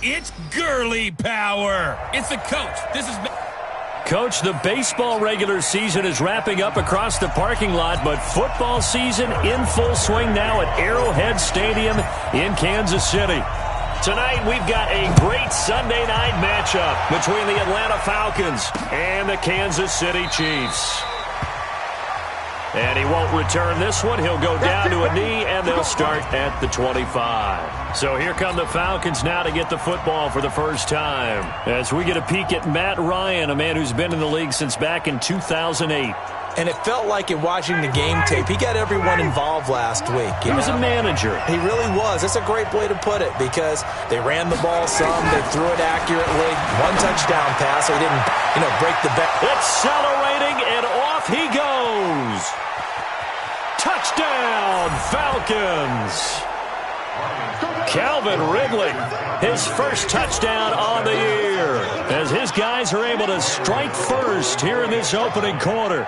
It's girly power. It's the coach. This is... Coach, the baseball regular season is wrapping up across the parking lot, but football season in full swing now at Arrowhead Stadium in Kansas City. Tonight, we've got a great Sunday night matchup between the Atlanta Falcons and the Kansas City Chiefs. And he won't return this one. He'll go down to a knee, and they'll start at the 25. So here come the Falcons now to get the football for the first time. As we get a peek at Matt Ryan, a man who's been in the league since back in 2008. And it felt like in watching the game tape, he got everyone involved last week. He was a manager. He really was. That's a great way to put it because they ran the ball some, they threw it accurately. One touchdown pass, so he didn't, break the back. Accelerating, and off he goes. Touchdown, Falcons. Calvin Ridley, his first touchdown on the year, as his guys are able to strike first here in this opening quarter.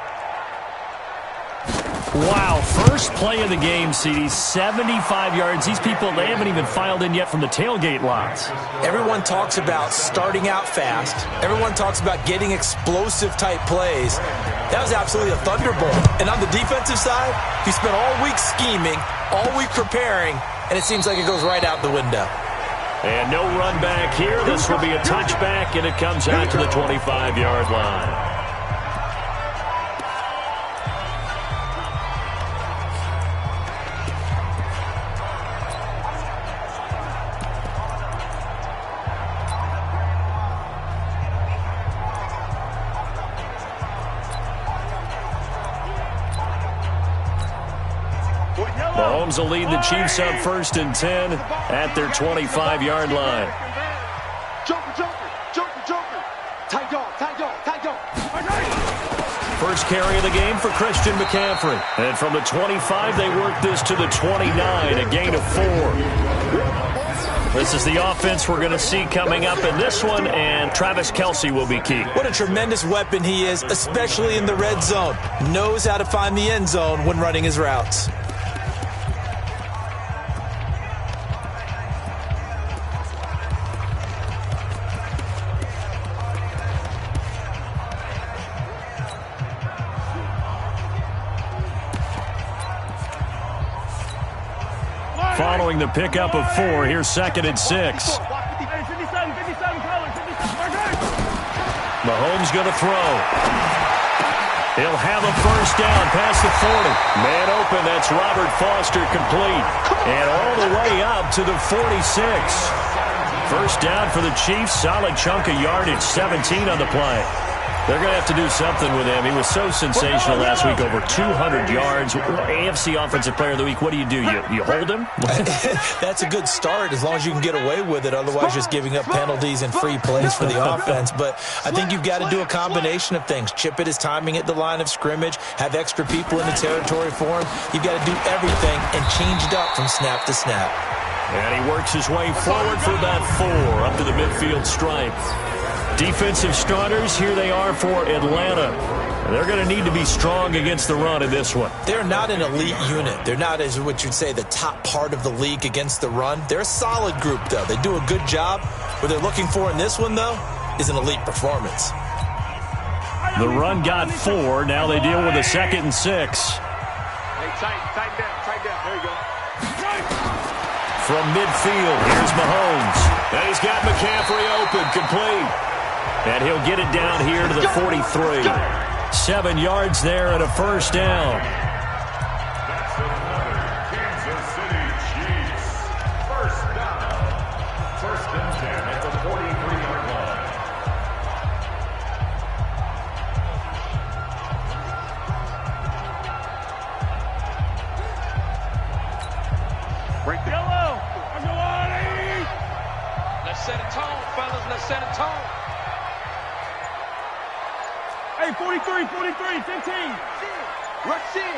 Wow, first play of the game, CD, 75 yards. These people, they haven't even filed in yet from the tailgate lots. Everyone talks about starting out fast. Everyone talks about getting explosive-type plays. That was absolutely a thunderbolt. And on the defensive side, he spent all week scheming, all week preparing, and it seems like it goes right out the window. And no run back here. This will be a touchback, and it comes out to the 25-yard line. Mahomes will lead the Chiefs up 1st and 10 at their 25-yard line. First carry of the game for Christian McCaffrey. And from the 25, they work this to the 29, a gain of 4. This is the offense we're going to see coming up in this one, and Travis Kelce will be key. What a tremendous weapon he is, especially in the red zone. Knows how to find the end zone when running his routes. Following the pickup of 4, here's 2nd and 6. Mahomes going to throw. He'll have a first down past the 40. Man open, that's Robert Foster complete. And all the way up to the 46. First down for the Chiefs, solid chunk of yardage, 17 on the play. They're going to have to do something with him. He was so sensational last week, over 200 yards. AFC Offensive Player of the Week, what do? You hold him? That's a good start as long as you can get away with it. Otherwise, just giving up penalties and free plays for the offense. But I think you've got to do a combination of things. Chip it his timing at the line of scrimmage, have extra people in the territory for him. You've got to do everything and change it up from snap to snap. And he works his way forward for about 4 up to the midfield stripe. Defensive starters, here they are for Atlanta. They're going to need to be strong against the run in this one. They're not an elite unit. They're not, as what you'd say, the top part of the league against the run. They're a solid group, though. They do a good job. What they're looking for in this one, though, is an elite performance. The run got 4. Now they deal with a 2nd and 6. Hey, tighten down. There you go. From midfield, here's Mahomes. And he's got McCaffrey open, complete. And he'll get it down here to the 43. 7 yards there and a first down. That's another Kansas City Chiefs. First down. 1st and 10 at the 43-yard line. Break the yellow. Let's set a tone, fellas. Let's set a tone. Hey, 43, 15. Rush in.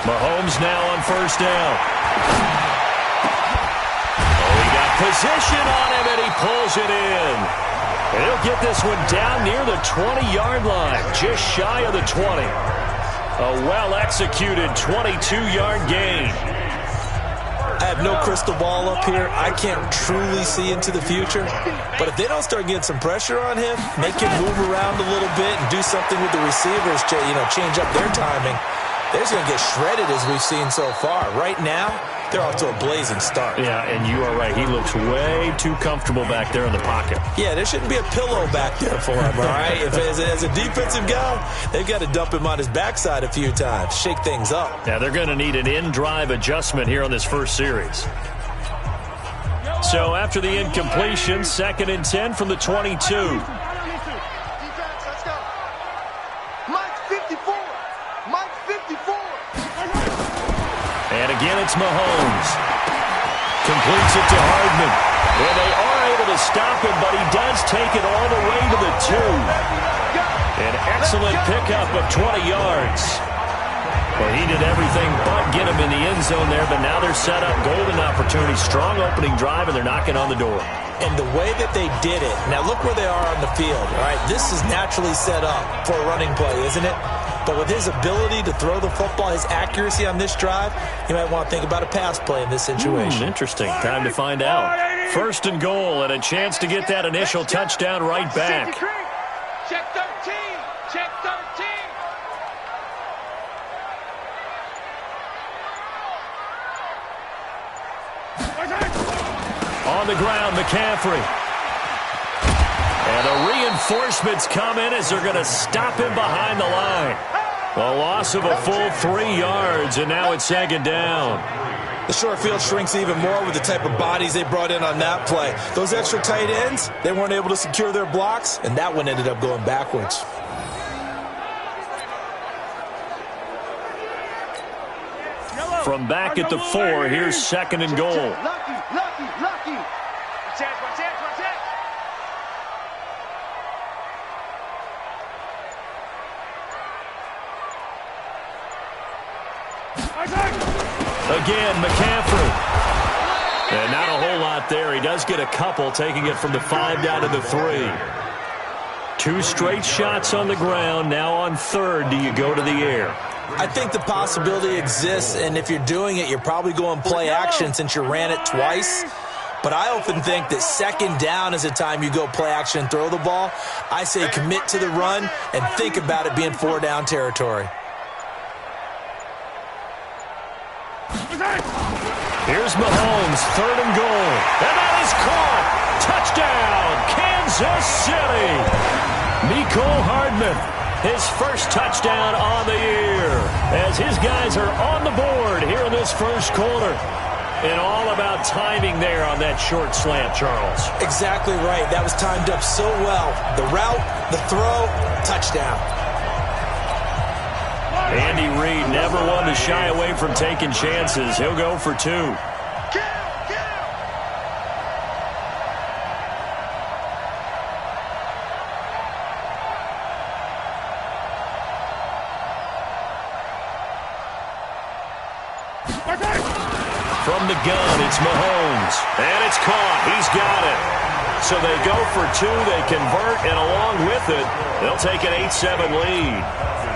Mahomes now on first down. Oh, he got position on him, and he pulls it in. And he'll get this one down near the 20-yard line, just shy of the 20. A well-executed 22-yard gain. I have have no crystal ball up here. I can't truly see into the future. But if they don't start getting some pressure on him, make him move around a little bit and do something with the receivers, change up their timing, they're just going to get shredded as we've seen so far. Right now, they're off to a blazing start. Yeah, and you are right. He looks way too comfortable back there in the pocket. Yeah, there shouldn't be a pillow back there for him, all right? If as a defensive guy, they've got to dump him on his backside a few times, shake things up. Now, they're going to need an in-drive adjustment here on this first series. So after the incompletion, 2nd and 10 from the 22. And again, it's Mahomes. Completes it to Hardman. Well, they are able to stop him, but he does take it all the way to the 2. An excellent pickup of 20 yards. Well, he did everything but get him in the end zone there, but now they're set up. Golden opportunity, strong opening drive, and they're knocking on the door. And the way that they did it, now look where they are on the field, all right? This is naturally set up for a running play, isn't it? But with his ability to throw the football, his accuracy on this drive, you might want to think about a pass play in this situation. Interesting. Time to find out. 1st and goal, and a chance to get that initial touchdown right back. Check 13. Check 13. On the ground, McCaffrey. And the reinforcements come in as they're going to stop him behind the line. A loss of a full 3 yards, and now it's 2nd down. The short field shrinks even more with the type of bodies they brought in on that play. Those extra tight ends, they weren't able to secure their blocks, and that one ended up going backwards. From back at the 4, here's 2nd and goal. Lucky. One chance. Again, McCaffrey. And not a whole lot there. He does get a couple, taking it from the 5 down to the 3. 2 straight shots on the ground. Now on 3rd, do you go to the air? I think the possibility exists, and if you're doing it, you're probably going play action since you ran it twice. But I often think that 2nd down is the time you go play action and throw the ball. I say commit to the run and think about it being 4 down territory. Here's Mahomes, 3rd and goal. And that is caught. Touchdown, Kansas City. Mecole Hardman, his first touchdown on the year, as his guys are on the board here in this first quarter. And all about timing there on that short slant, Charles. Exactly right. That was timed up so well. The route, the throw, touchdown. Andy Reid never one to shy away from taking chances. He'll go for 2. From the gun, it's Mahomes. And it's caught. He's got it. So they go for 2. They convert, and along with it, they'll take an 8-7 lead.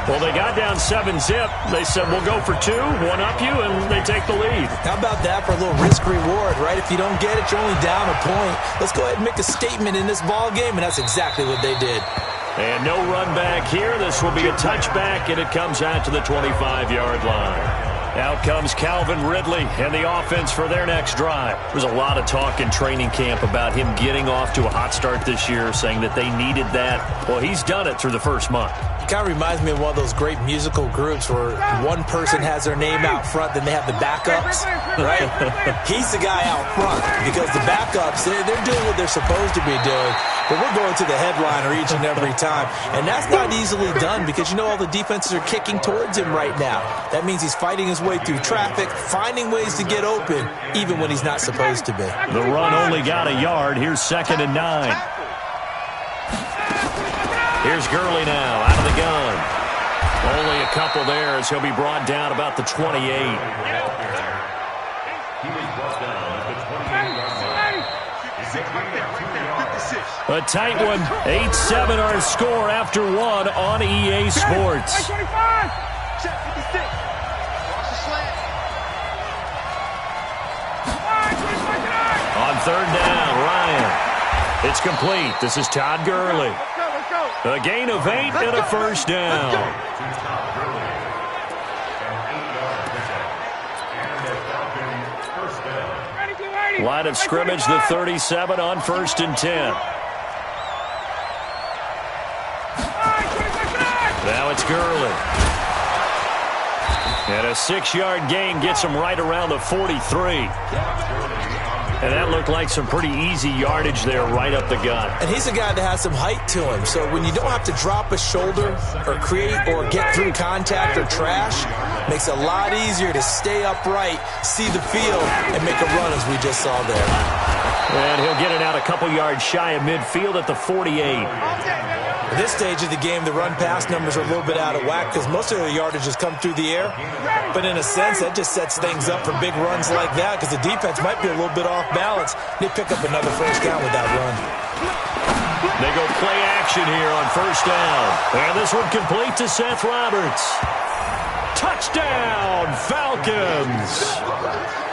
Well, they got down 7-zip. They said, we'll go for 2, one-up you, and they take the lead. How about that for a little risk-reward, right? If you don't get it, you're only down a point. Let's go ahead and make a statement in this ball game, and that's exactly what they did. And no run back here. This will be a touchback, and it comes out to the 25-yard line. Out comes Calvin Ridley and the offense for their next drive. There's a lot of talk in training camp about him getting off to a hot start this year, saying that they needed that. Well, he's done it through the first month. It kind of reminds me of one of those great musical groups where one person has their name out front, then they have the backups, right? He's the guy out front because the backups, they're doing what they're supposed to be doing, but we're going to the headliner each and every time. And that's not easily done because you know all the defenses are kicking towards him right now. That means he's fighting his way through traffic, finding ways to get open, even when he's not supposed to be. The run only got a yard. Here's 2nd and 9. Here's Gurley now, out of the gun. Only a couple there as he'll be brought down about the 28. He was brought down at the 28-yard line. A tight one. 8-7 our score after 1 on EA Sports. third down, Ryan. It's complete. This is Todd Gurley. Let's go. A gain of 8 and a first down. Line of scrimmage, the 37 on 1st and 10. Now it's Gurley. And a 6-yard gain gets him right around the 43. And that looked like some pretty easy yardage there right up the gut. And he's a guy that has some height to him. So when you don't have to drop a shoulder or create or get through contact or trash, makes it a lot easier to stay upright, see the field, and make a run as we just saw there. And he'll get it out a couple yards shy of midfield at the 48. At this stage of the game, the run-pass numbers are a little bit out of whack because most of the yardage has come through the air. But in a sense, that just sets things up for big runs like that because the defense might be a little bit off balance. They pick up another first down with that run. They go play action here on first down. And this one complete to Seth Roberts. Touchdown, Falcons!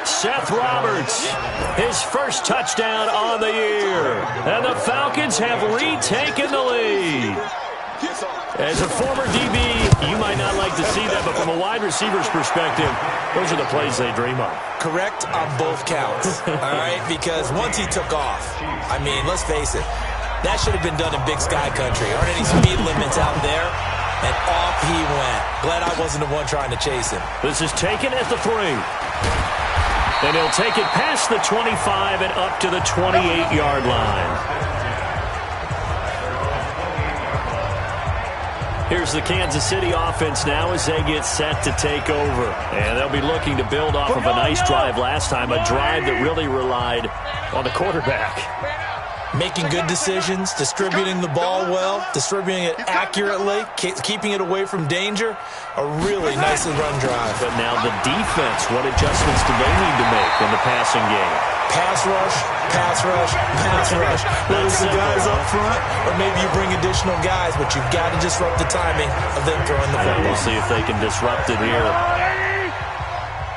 Seth Roberts, his first touchdown on the year. And the Falcons have retaken the lead. As a former DB, you might not like to see that, but from a wide receiver's perspective, those are the plays they dream of. Correct on both counts, all right? Because once he took off, I mean, let's face it, that should have been done in Big Sky Country. Aren't any speed limits out there? And off he went. Glad I wasn't the one trying to chase him. This is taken at the 3. And he'll take it past the 25 and up to the 28-yard line. Here's the Kansas City offense now as they get set to take over. And they'll be looking to build off of a nice drive last time, a drive that really relied on the quarterback. Making good decisions, distributing the ball well, distributing it accurately, keeping it away from danger. A really nicely run drive. But now the defense, what adjustments do they need to make in the passing game? Pass rush, pass rush, pass rush. Whether it's the guys up front or maybe you bring additional guys, but you've got to disrupt the timing of them throwing the football. We'll see if they can disrupt it here.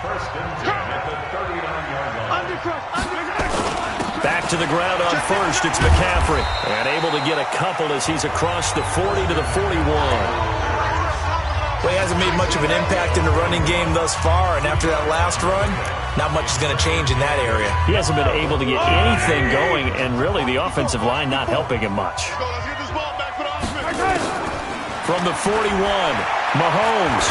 First and 10 at the 39-yard line. Back to the ground on first, it's McCaffrey. And able to get a couple as he's across the 40 to the 41. Well, he hasn't made much of an impact in the running game thus far, and after that last run, not much is going to change in that area. He hasn't been able to get anything going, and really the offensive line not helping him much. From the 41, Mahomes.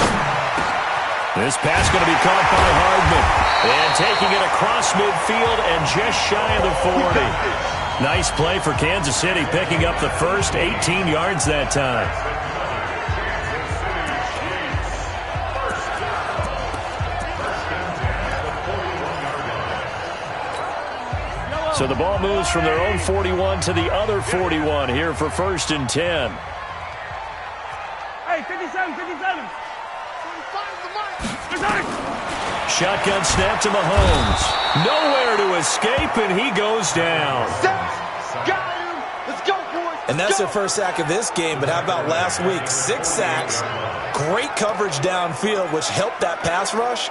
This pass going to be caught by Hardman. And taking it across midfield and just shy of the 40. Nice play for Kansas City, picking up the first 18 yards that time. So the ball moves from their own 41 to the other 41 here for 1st and 10. Hey, 57, 57. Shotgun snap to Mahomes. Nowhere to escape, and he goes down. And that's their first sack of this game, but how about last week? 6 sacks, great coverage downfield, which helped that pass rush.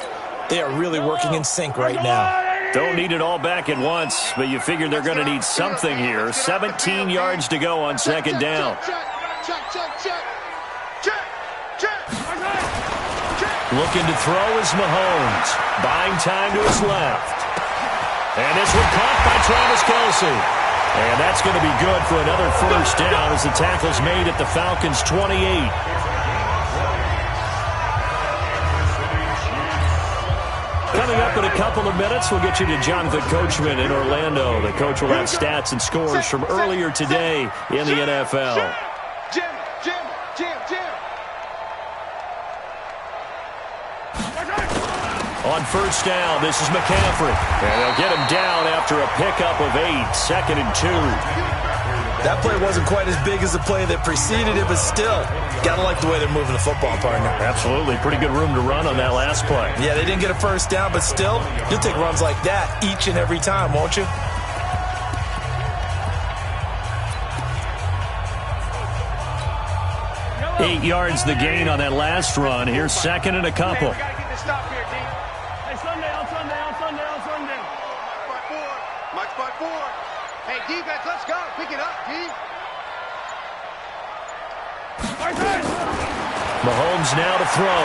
They are really working in sync right now. Don't need it all back at once, but you figure they're going to need something here. 17 yards to go on 2nd down. Looking to throw is Mahomes. Buying time to his left. And this one caught by Travis Kelce. And that's going to be good for another first down as the tackle's made at the Falcons' 28. Coming up in a couple of minutes, we'll get you to Jonathan Coachman in Orlando. The coach will have stats and scores from earlier today in the NFL. Jim. On first down, this is McCaffrey. And they'll get him down after a pickup of 8, 2nd and 2. That play wasn't quite as big as the play that preceded it, but still, gotta like the way they're moving the football, partner. Absolutely. Pretty good room to run on that last play. Yeah, they didn't get a first down, but still, you'll take runs like that each and every time, won't you? Eight yards the gain on that last run. Here's 2nd and a couple. We gotta get this stop here, D. Hey, Sunday. Mike 5-4. Hey, defense, let's go. Pick it up, D. Mahomes now to throw.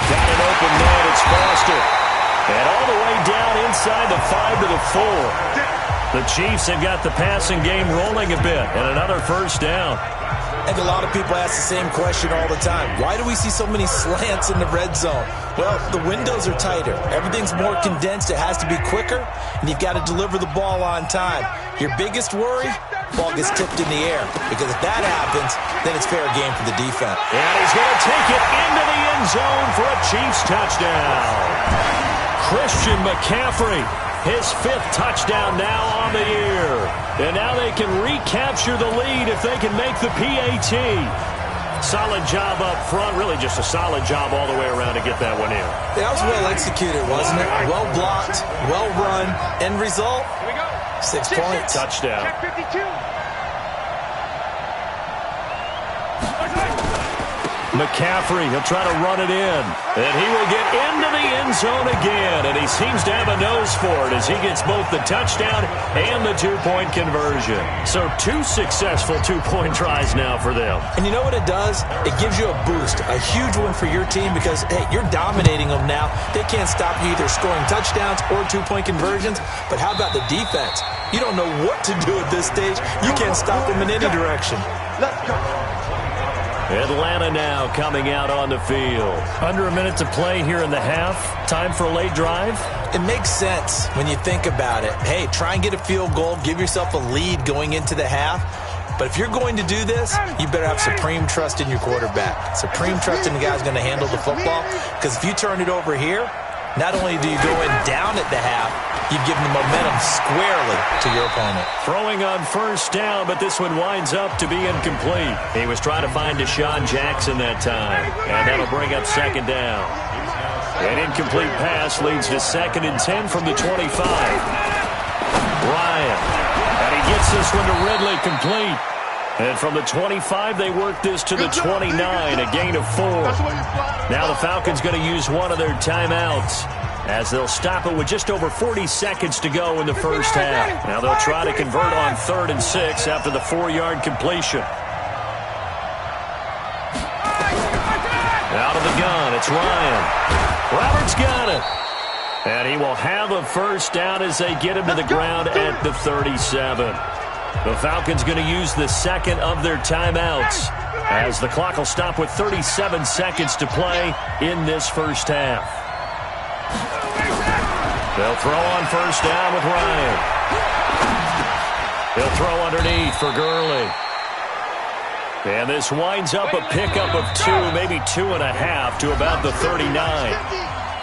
Got an open man. It's Foster. And all the way down inside the 5 to the 4. The Chiefs have got the passing game rolling a bit. And another first down. And a lot of people ask the same question all the time. Why do we see so many slants in the red zone? Well, the windows are tighter. Everything's more condensed. It has to be quicker, and you've got to deliver the ball on time. Your biggest worry? Ball gets tipped in the air. Because if that happens, then it's fair game for the defense. And he's going to take it into the end zone for a Chiefs touchdown. Christian McCaffrey, his 5th touchdown now on the year. And now they can recapture the lead if they can make the PAT. Solid job up front. Really just a solid job all the way around to get that one in. That was well executed, wasn't it? Well blocked, well run. End result, 6 points. Touchdown. Check 52. McCaffrey, he'll try to run it in. And he will get into the end zone again. And he seems to have a nose for it as he gets both the touchdown and the 2-point conversion. So 2 successful 2-point tries now for them. And you know what it does? It gives you a boost, a huge one for your team because, hey, you're dominating them now. They can't stop you either scoring touchdowns or 2-point conversions. But how about the defense? You don't know what to do at this stage. You can't stop them in any direction. Let's go. Atlanta now coming out on the field. Under a minute to play here in the half. Time for a late drive. It makes sense when you think about it. Hey, try and get a field goal. Give yourself a lead going into the half. But if you're going to do this, you better have supreme trust in your quarterback. Supreme trust in the guy who's going to handle the football. Because if you turn it over here, not only do you go in down at the half, you've given the momentum squarely to your opponent. Throwing on first down, but this one winds up to be incomplete. He was trying to find Deshaun Jackson that time, and that'll bring up second down. An incomplete pass leads to 2nd and 10 from the 25. Ryan, and he gets this one to Ridley complete. And from the 25, they work this to the 29, a gain of 4. Now the Falcons going to use one of their timeouts as they'll stop it with just over 40 seconds to go in the first half. Now they'll try to convert on 3rd and 6 after the 4-yard completion. Out of the gun, it's Ryan. Roberts got it. And he will have a first down as they get him to the ground at the 37. The Falcons going to use the 2nd of their timeouts as the clock will stop with 37 seconds to play in this first half. They'll throw on first down with Ryan. He'll throw underneath for Gurley. And this winds up a pickup of 2, maybe 2.5 to about the 39.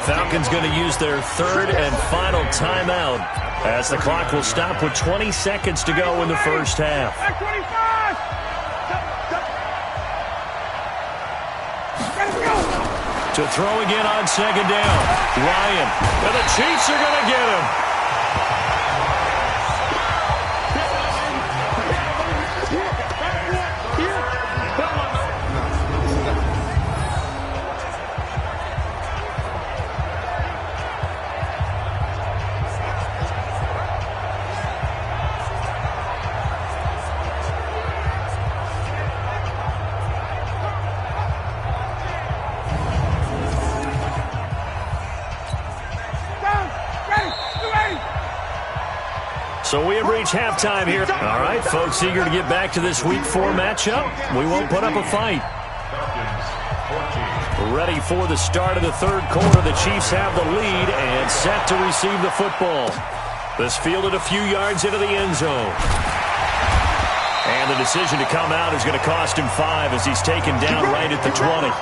Falcons going to use their 3rd and final timeout as the clock will stop with 20 seconds to go in the first half. To throw again on second down. Ryan. And the Chiefs are going to get him. So we have reached halftime here. All right, folks, eager to get back to this Week 4 matchup. We won't put up a fight. Ready for the start of the 3rd quarter. The Chiefs have the lead and set to receive the football. This fielded a few yards into the end zone. And the decision to come out is going to cost him 5 as he's taken down right at the 20.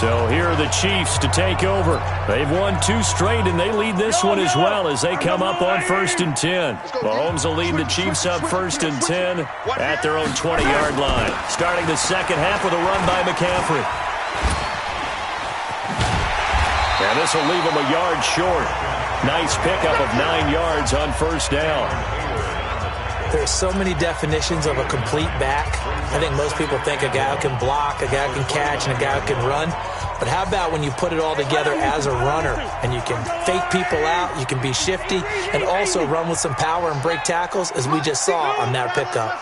So here are the Chiefs to take over. They've won 2 straight, and they lead this one as well as they come up on 1st and 10. Mahomes will lead the Chiefs up 1st and 10 at their own 20-yard line. Starting the second half with a run by McCaffrey. And this will leave him a yard short. Nice pickup of 9 yards on first down. There are so many definitions of a complete back. I think most people think a guy who can block, a guy who can catch, and a guy who can run. But how about when you put it all together as a runner, and you can fake people out, you can be shifty, and also run with some power and break tackles, as we just saw on that pickup.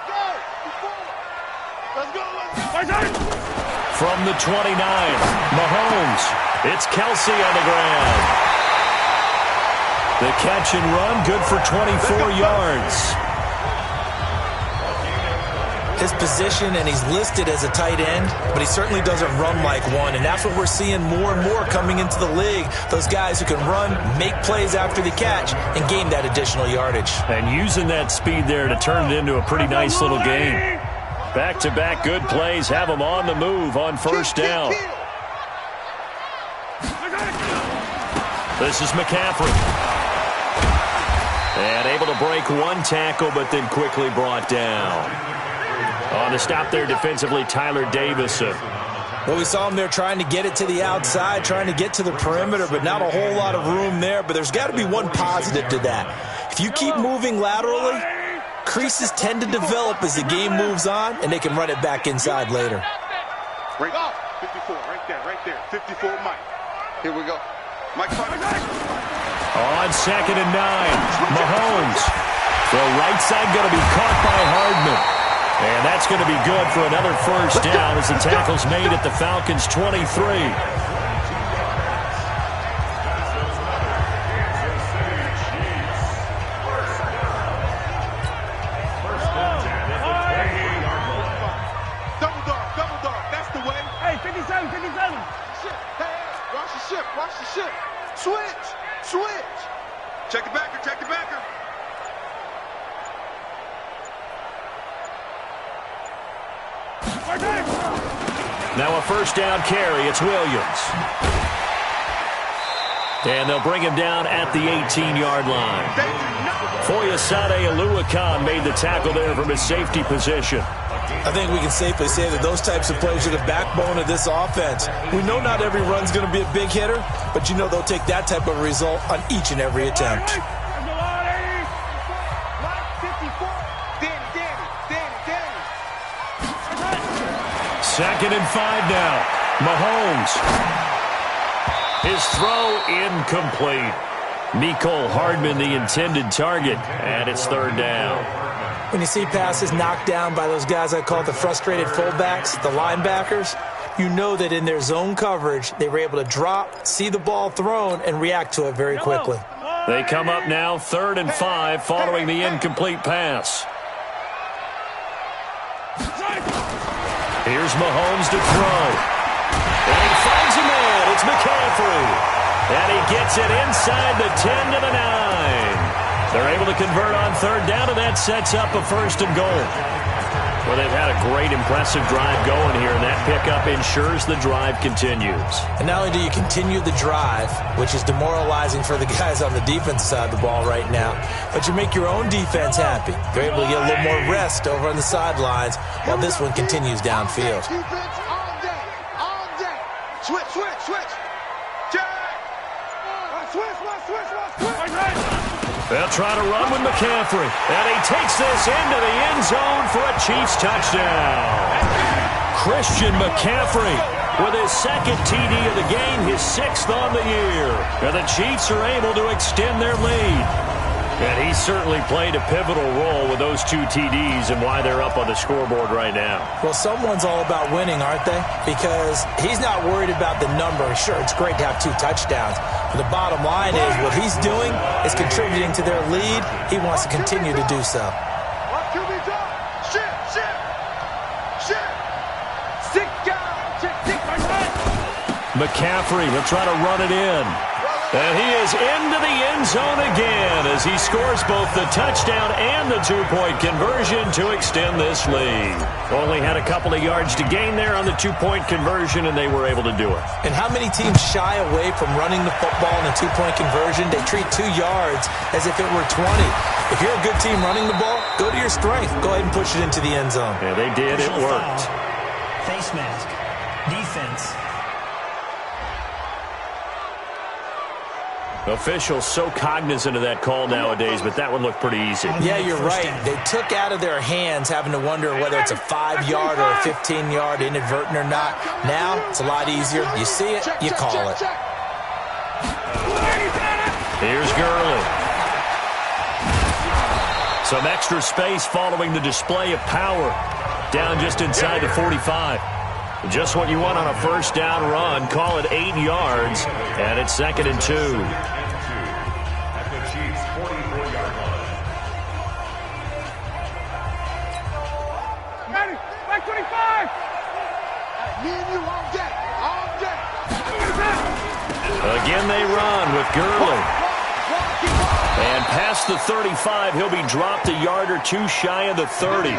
From the 29, Mahomes. It's Kelsey on the ground. The catch and run, good for 24 yards. His position, and he's listed as a tight end, but he certainly doesn't run like one, and that's what we're seeing more and more coming into the league. Those guys who can run, make plays after the catch, and gain that additional yardage. And using that speed there to turn it into a pretty nice little game. Back-to-back good plays have them on the move on first down. This is McCaffrey. And able to break one tackle, but then quickly brought down. On the stop there defensively, Tyler Davison. Well, we saw him there trying to get it to the outside, trying to get to the perimeter, but not a whole lot of room there. But there's got to be one positive to that. If you keep moving laterally, creases tend to develop as the game moves on, and they can run it back inside later. Break off. 54, right there. 54, Mike. Here we go. Mike, on 2nd and 9, Mahomes. The right side going to be caught by Hardman. And that's going to be good for another first down as the tackle's made at the Falcons' 23. Double dog. That's the way. Hey, 57. Hey, watch the ship. Switch. Check the backer. Now a first down carry. It's Williams. And they'll bring him down at the 18-yard line. Foyesade Oluwakan made the tackle there from his safety position. I think we can safely say that those types of plays are the backbone of this offense. We know not every run's going to be a big hitter, but you know they'll take that type of result on each and every attempt. Second and 5 now. Mahomes. His throw incomplete. Mecole Hardman, the intended target, and it's third down. When you see passes knocked down by those guys I call the frustrated fullbacks, the linebackers, you know that in their zone coverage, they were able to drop, see the ball thrown, and react to it very quickly. They come up now 3rd and 5 following the incomplete pass. Here's Mahomes to throw. And he finds a man. It's McCaffrey. And he gets it inside the 10 to the 9. They're able to convert on third down, and that sets up a 1st and goal. Well, they've had a great, impressive drive going here, and that pickup ensures the drive continues. And not only do you continue the drive, which is demoralizing for the guys on the defensive side of the ball right now, but you make your own defense happy. They're able to get a little more rest over on the sidelines while this one continues downfield. Defense all day. Switch. Jack. Switch. They'll try to run with McCaffrey. And he takes this into the end zone for a Chiefs touchdown. Christian McCaffrey with his 2nd TD of the game, his 6th on the year. And the Chiefs are able to extend their lead. And he certainly played a pivotal role with those 2 TDs and why they're up on the scoreboard right now. Well, someone's all about winning, aren't they? Because he's not worried about the number. Sure, it's great to have 2 touchdowns. But the bottom line is what he's doing is contributing to their lead. He wants to continue to do so. McCaffrey will try to run it in. And he is into the end zone again as he scores both the touchdown and the 2-point conversion to extend this lead. Only had a couple of yards to gain there on the 2-point conversion, and they were able to do it. And how many teams shy away from running the football in a 2-point conversion? They treat 2 yards as if it were 20. If you're a good team running the ball, go to your strength. Go ahead and push it into the end zone. Yeah, they did. It worked. Face mask. Defense. Officials so cognizant of that call nowadays, but that one looked pretty easy. Yeah, you're right. They took out of their hands having to wonder whether it's a 5-yard or a 15-yard, inadvertent or not. Now, it's a lot easier. You see it, you call it. Here's Gurley. Some extra space following the display of power. Down just inside the 45. Just what you want on a first down run. Call it 8 yards, and it's 2nd and 2. At the Chiefs' 44-yard line. Got it. Back 25. Me and you all day. All day. Again they run with Gurley. And past the 35, he'll be dropped a yard or two shy of the 30.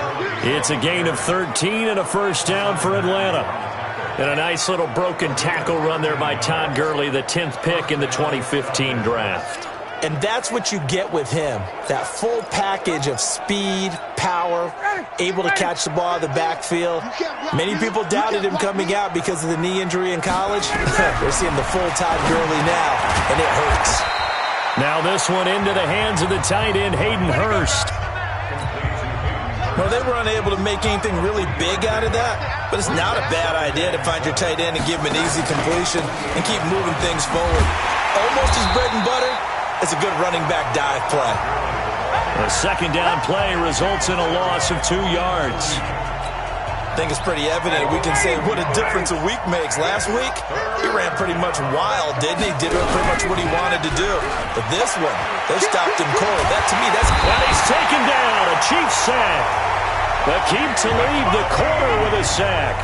It's a gain of 13 and a first down for Atlanta. And a nice little broken tackle run there by Todd Gurley, the 10th pick in the 2015 draft. And that's what you get with him, that full package of speed, power, able to catch the ball out of the backfield. Many people doubted him coming out because of the knee injury in college. They're seeing the full Todd Gurley now, and it hurts. Now this one into the hands of the tight end, Hayden Hurst. Well, they were unable to make anything really big out of that, but it's not a bad idea to find your tight end and give him an easy completion and keep moving things forward. Almost his bread and butter. It's a good running back dive play. A second down play results in a loss of 2 yards. I think it's pretty evident we can say what a difference a week makes. Last week, he ran pretty much wild, didn't he? Did pretty much what he wanted to do. But this one, they stopped him cold. That, to me, that's... And he's taken down. A Chiefs sack. Akeem Talib, the corner, with a sack.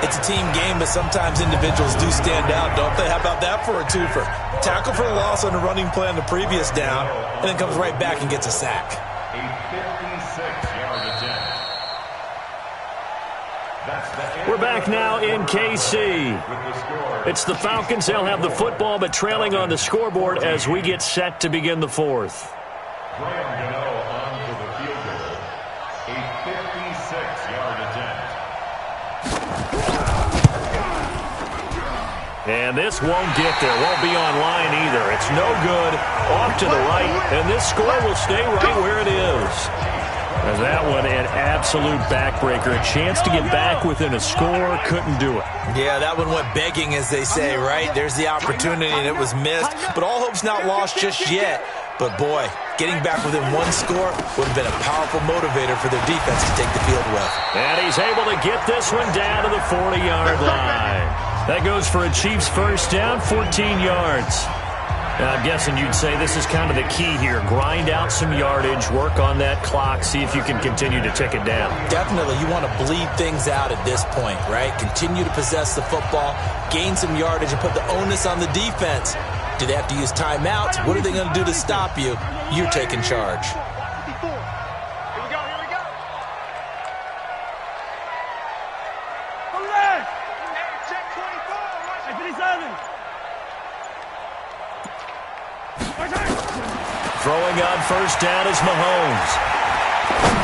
It's a team game, but sometimes individuals do stand out, don't they? How about that for a twofer? Tackle for a loss on the running play on the previous down, and then comes right back and gets a sack. A 56-yard attempt. We're back now in KC. It's the Falcons. They'll have the football, but trailing on the scoreboard as we get set to begin the fourth. Graham Gano on for the field goal. A 56-yard attempt. And this won't get there. Won't be online either. It's no good. Off to the right. And this score will stay right where it is. And that one, an absolute backbreaker. A chance to get back within a score. Couldn't do it. Yeah, that one went begging, as they say, right? There's the opportunity, and it was missed. But all hope's not lost just yet. But, boy, getting back within one score would have been a powerful motivator for their defense to take the field with. And he's able to get this one down to the 40-yard line. That goes for a Chiefs first down, 14 yards. Now, I'm guessing you'd say this is kind of the key here. Grind out some yardage, work on that clock, see if you can continue to tick it down. Definitely. You want to bleed things out at this point, right? Continue to possess the football, gain some yardage, and put the onus on the defense. Do they have to use timeouts? What are they going to do to stop you? You're taking charge. Throwing on first down is Mahomes.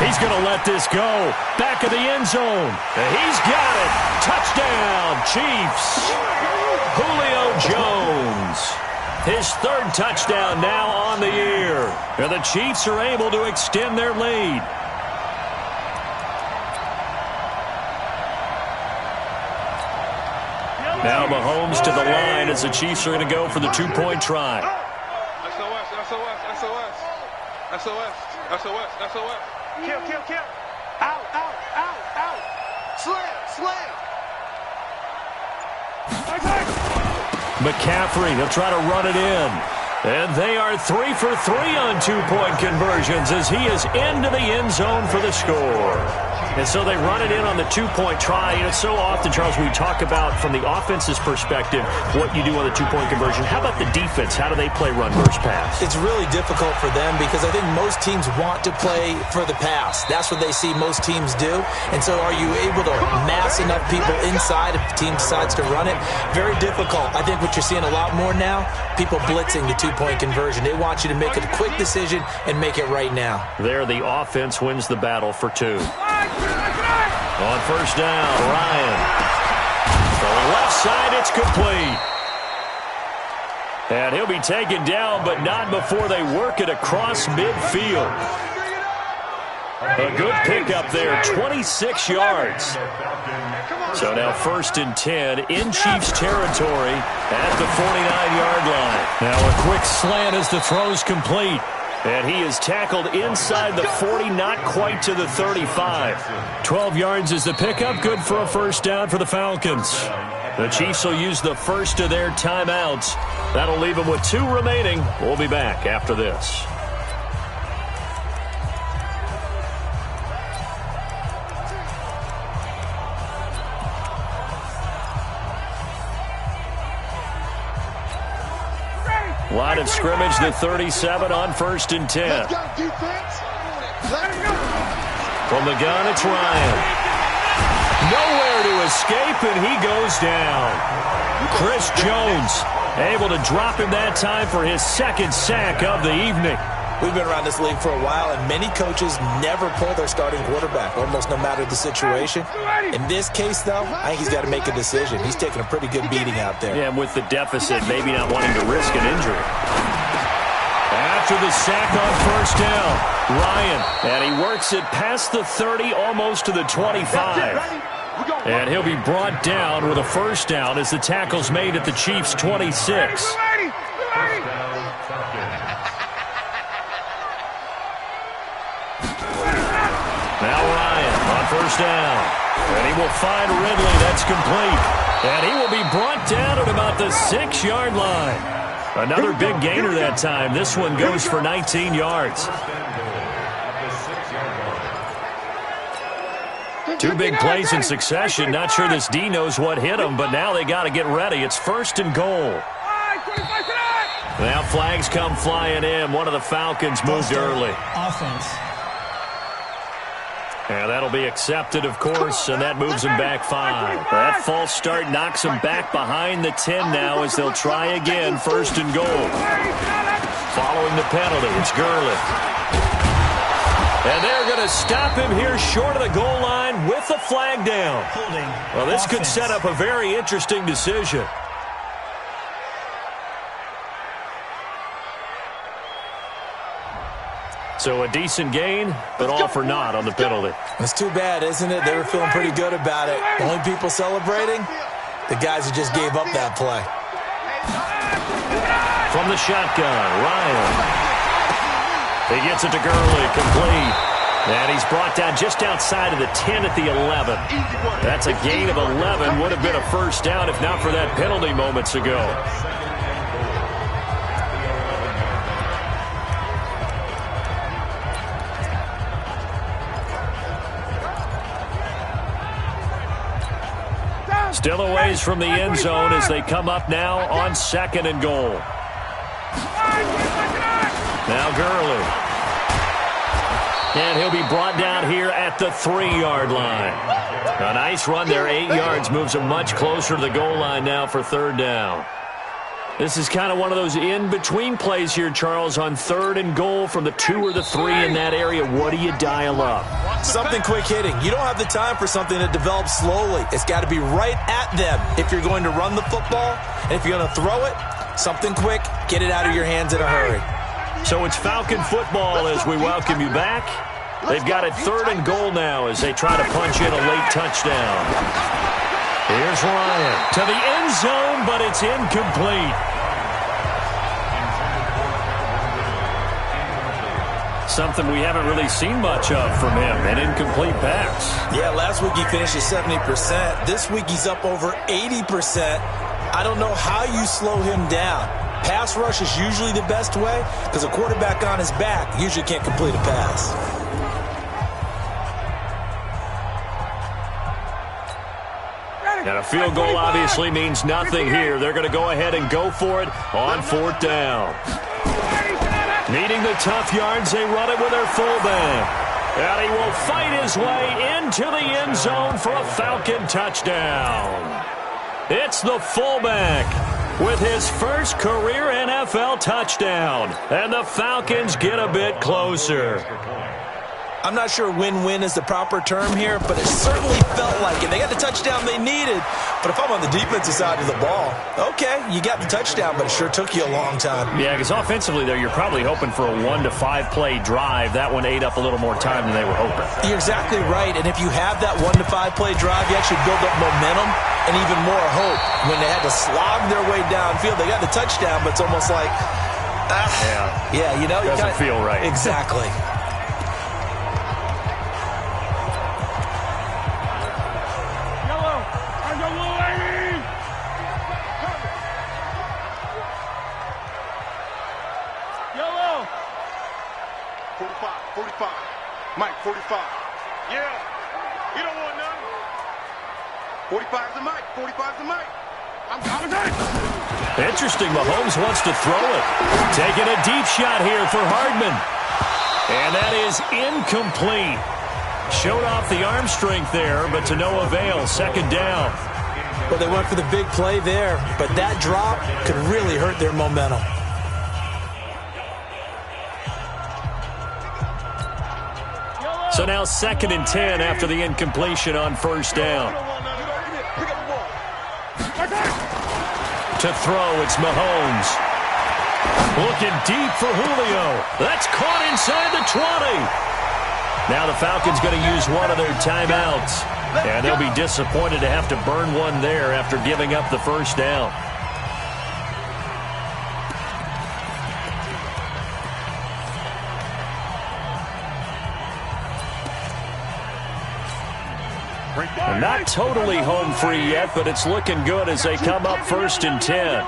He's going to let this go. Back of the end zone. And he's got it. Touchdown, Chiefs. Julio Jones. His third touchdown now on the year. And the Chiefs are able to extend their lead. Now Mahomes to the line as the Chiefs are going to go for the two-point try. SOS. Kill. Out. Slam. McCaffrey, they'll try to run it in. And they are 3 for 3 on two-point conversions as he is into the end zone for the score. And so they run it in on the two-point try. You know, so often, Charles, we talk about from the offense's perspective what you do on the two-point conversion. How about the defense? How do they play run versus pass? It's really difficult for them because I think most teams want to play for the pass. That's what they see most teams do. And so are you able to mass enough people inside if the team decides to run it? Very difficult. I think what you're seeing a lot more now, people blitzing the two-point conversion. They want you to make a quick decision and make it right now. There, the offense wins the battle for 2. On first down, Ryan. From the left side, it's complete. And he'll be taken down, but not before they work it across midfield. A good pickup there, 26 yards. So now 1st and 10 in Chiefs territory at the 49-yard line. Now a quick slant as the throw's complete. And he is tackled inside the 40, not quite to the 35. 12 yards is the pickup, good for a first down for the Falcons. The Chiefs will use the first of their timeouts. That'll leave them with 2 remaining. We'll be back after this. Line of scrimmage, the 37 on 1st and 10. From the gun, it's Ryan. Nowhere to escape, and he goes down. Chris Jones able to drop him that time for his 2nd sack of the evening. We've been around this league for a while, and many coaches never pull their starting quarterback, almost no matter the situation. In this case, though, I think he's got to make a decision. He's taking a pretty good beating out there. Yeah, and with the deficit, maybe not wanting to risk an injury. After the sack on 1st down, Ryan, and he works it past the 30, almost to the 25. And he'll be brought down with a 1st down as the tackle's made at the Chiefs' 26. Now Ryan on 1st down. And he will find Ridley. That's complete. And he will be brought down at about the 6-yard line. Another big gainer that time. This one goes for 19 yards. 2 big plays in succession. Not sure this D knows what hit him, but now they got to get ready. It's 1st and goal. Now flags come flying in. One of the Falcons moved early. Offense. And that'll be accepted, of course, and that moves him back 5. That false start knocks him back behind the 10 now as they'll try again, 1st and goal. Following the penalty, it's Gurley. And they're going to stop him here short of the goal line with the flag down. Well, this could set up a very interesting decision. So a decent gain, but all for naught on the penalty. It's too bad, isn't it? They were feeling pretty good about it. The only people celebrating, the guys who just gave up that play. From the shotgun, Ryan. He gets it to Gurley, complete. And he's brought down just outside of the 10 at the 11. That's a gain of 11. Would have been a 1st down if not for that penalty moments ago. Still a ways from the end zone as they come up now on 2nd and goal. Now Gurley. And he'll be brought down here at the 3-yard line. A nice run there, 8 yards, moves him much closer to the goal line now for 3rd down. This is kind of one of those in-between plays here, Charles, on 3rd and goal from the 2 or the 3 in that area. What do you dial up? Something quick hitting. You don't have the time for something that develops slowly. It's got to be right at them if you're going to run the football. And if you're going to throw it, something quick, get it out of your hands in a hurry. So it's Falcon football as we welcome you back. They've got it 3rd and goal now as they try to punch in a late touchdown. Here's Ryan to the end zone, but it's incomplete. Something we haven't really seen much of from him, an incomplete pass. Yeah, last week he finished at 70%. This week he's up over 80%. I don't know how you slow him down. Pass rush is usually the best way because a quarterback on his back usually can't complete a pass. And a field goal obviously means nothing here. They're going to go ahead and go for it on 4th down. Needing the tough yards, they run it with their fullback. And he will fight his way into the end zone for a Falcon touchdown. It's the fullback with his first career NFL touchdown. And the Falcons get a bit closer. I'm not sure win-win is the proper term here, but it certainly felt like it. They got the touchdown they needed. But if I'm on the defensive side of the ball, okay, you got the touchdown, but it sure took you a long time. Yeah, because offensively there, you're probably hoping for a 1 to 5 play drive. That one ate up a little more time than they were hoping. You're exactly right. And if you have that 1 to 5 play drive, you actually build up momentum and even more hope. When they had to slog their way downfield, they got the touchdown, but it's almost like, yeah, you know, doesn't feel right. Exactly. Yellow. 45. Mike, 45. Yeah. You don't want none. 45's the Mike. 45's the Mike. I'm coming. Interesting. Mahomes wants to throw it. Taking a deep shot here for Hardman. And that is incomplete. Showed off the arm strength there, but to no avail. Second down. Well, they went for the big play there, but that drop could really hurt their momentum. So now 2nd and 10 after the incompletion on first down. To throw, it's Mahomes. Looking deep for Julio. That's caught inside the 20. Now the Falcons going to use one of their timeouts. And they'll be disappointed to have to burn one there after giving up the first down. Not totally home free yet, but it's looking good as they come up 1st and 10.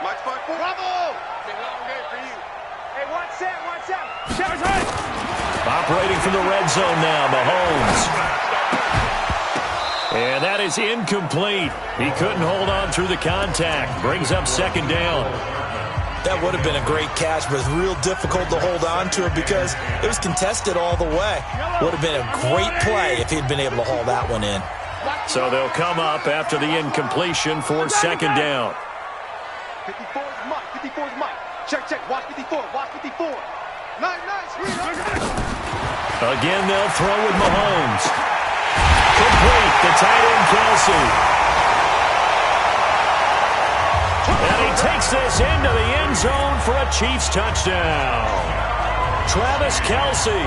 Mike 5-4. Bravo! It's a long day for you. Hey, watch that. Operating from the red zone now, Mahomes. And that is incomplete. He couldn't hold on through the contact. Brings up 2nd down. That would have been a great catch, but it's real difficult to hold on to it because it was contested all the way. Would have been a great play if he'd been able to haul that one in. So they'll come up after the incompletion for 2nd down. 54's Mike. 54's Mike. Check. Watch 54. Nice. Again, they'll throw with Mahomes. Complete. The tight end, Kelsey. And he takes this into the end zone for a Chiefs touchdown. Travis Kelsey,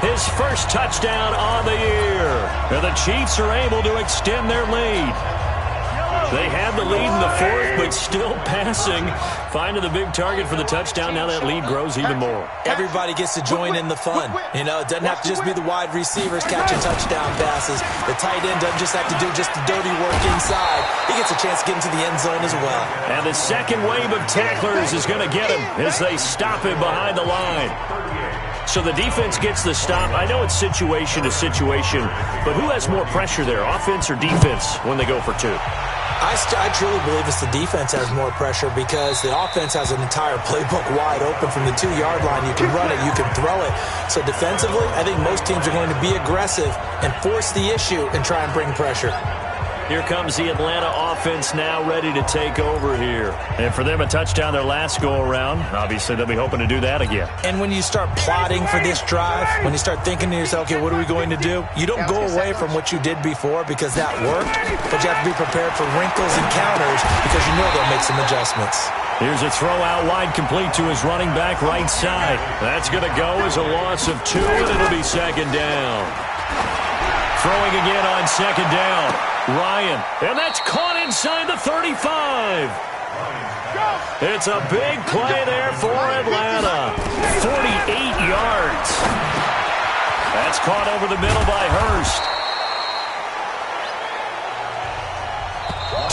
his first touchdown on the year. And the Chiefs are able to extend their lead. They had the lead in the 4th, but still passing. Finding the big target for the touchdown. Now that lead grows even more. Everybody gets to join in the fun. You know, it doesn't have to just be the wide receivers catching touchdown passes. The tight end doesn't just have to do just the dirty work inside. He gets a chance to get into the end zone as well. And the second wave of tacklers is going to get him as they stop him behind the line. So the defense gets the stop. I know it's situation to situation, but who has more pressure there, offense or defense, when they go for 2? I truly believe it's the defense has more pressure because the offense has an entire playbook wide open from the 2-yard line. You can run it, you can throw it. So defensively, I think most teams are going to be aggressive and force the issue and try and bring pressure. Here comes the Atlanta offense now ready to take over here. And for them, a touchdown their last go-around. Obviously, they'll be hoping to do that again. And when you start plotting for this drive, when you start thinking to yourself, okay, what are we going to do? You don't go away from what you did before because that worked, but you have to be prepared for wrinkles and counters because you know they'll make some adjustments. Here's a throw out wide complete to his running back right side. That's going to go as a loss of 2, and it'll be 2nd down. Throwing again on 2nd down. Ryan, and that's caught inside the 35. It's a big play there for Atlanta. 48 yards. That's caught over the middle by Hurst.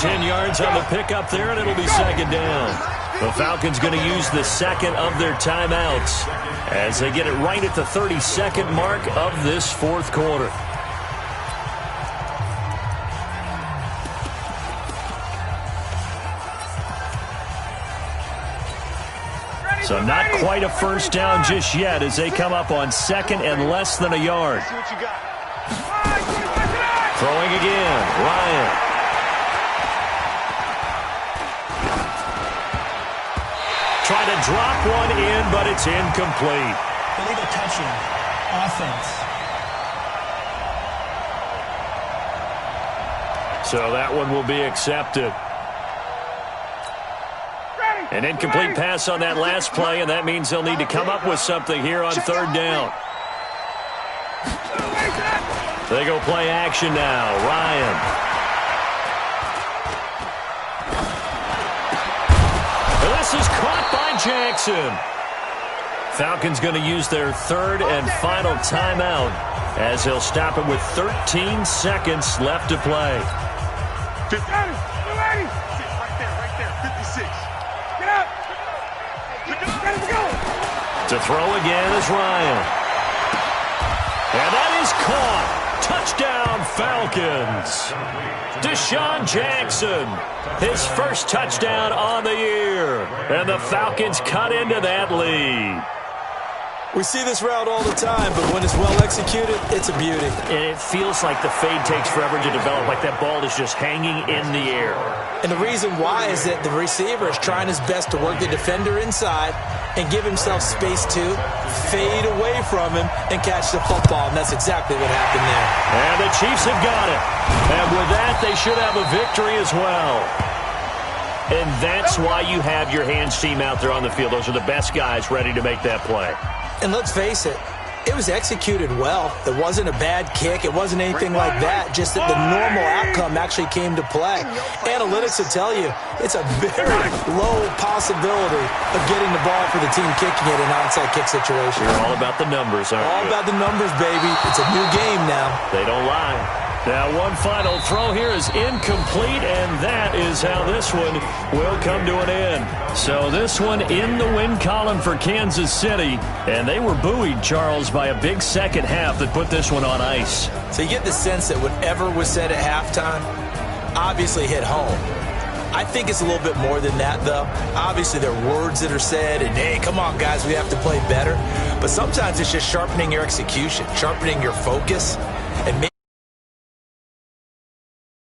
10 yards on the pickup there, and it'll be 2nd down. The Falcons going to use the 2nd of their timeouts as they get it right at the 32nd mark of this 4th quarter. So not quite a first down just yet as they come up on 2nd and less than a yard. Throwing again, Ryan. Trying to drop one in, but it's incomplete. illegal touching, offense. So that one will be accepted. An incomplete pass on that last play, and that means they'll need to come up with something here on third down. They go play action now. Ryan. And this is caught by Jackson. Falcons going to use their third and final timeout as they'll stop it with 13 seconds left to play. 50. Right there. 56. Get out. Go. To throw again is Ryan. And that is caught. Touchdown, Falcons. Deshaun Jackson, his first touchdown on the year. And the Falcons cut into that lead. We see this route all the time, but when it's well executed, it's a beauty. And it feels like the fade takes forever to develop, like that ball is just hanging in the air. And the reason why is that the receiver is trying his best to work the defender inside and give himself space to fade away from him and catch the football. And that's exactly what happened there. And the Chiefs have got it. And with that, they should have a victory as well. And that's why you have your hands team out there on the field. Those are the best guys ready to make that play. And let's face it, it was executed well. It wasn't a bad kick. It wasn't anything like that. Just that the normal outcome actually came to play. Analytics will tell you it's a very low possibility of getting the ball for the team kicking it in an onside kick situation. You're all about the numbers, aren't you? All about the numbers, baby. It's a new game now. They don't lie. Now, one final throw here is incomplete, and that is how this one will come to an end. So this one in the win column for Kansas City, and they were buoyed, Charles, by a big second half that put this one on ice. So you get the sense that whatever was said at halftime obviously hit home. I think it's a little bit more than that, though. Obviously, there are words that are said, and, hey, come on, guys, we have to play better. But sometimes it's just sharpening your execution, sharpening your focus.